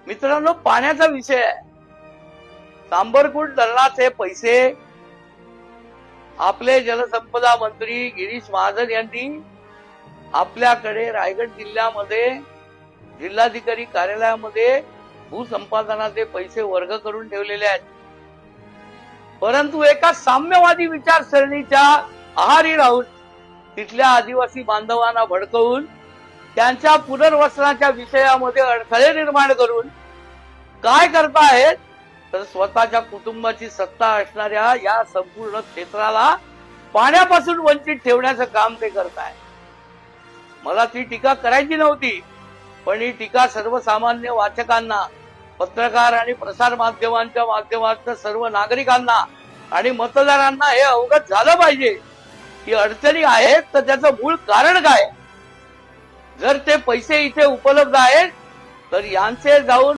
मित्रांनो, पाण्याचा विषय आहे. सांबरकुंड धरणाचे पैसे आपले जलसंपदा मंत्री गिरीश महाजन यांनी आपल्याकडे रायगड जिल्ह्यामध्ये जिल्हाधिकारी कार्यालयामध्ये भूसंपादनाचे पैसे वर्ग करून ठेवलेले आहेत. परंतु एका साम्यवादी विचारसरणीच्या आहारी राहून तिथल्या आदिवासी बांधवांना भडकवून त्यांच्या पुनर्वसनाच्या विषयामध्ये अडथळे निर्माण करून काय करतायत तर स्वतःच्या कुटुंबाची सत्ता असणाऱ्या या संपूर्ण क्षेत्राला पाण्यापासून वंचित ठेवण्याचं काम ते करताय. मला ती टीका करायची नव्हती, पण ही टीका सर्वसामान्य वाचकांना, पत्रकार आणि प्रसार माध्यमांच्या माध्यमातून सर्व नागरिकांना आणि मतदारांना हे अवगत झालं पाहिजे की अडचणी आहेत तर त्याचं मूळ कारण काय. जर ते पैसे इथे उपलब्ध आहेत तर यांचे जाऊन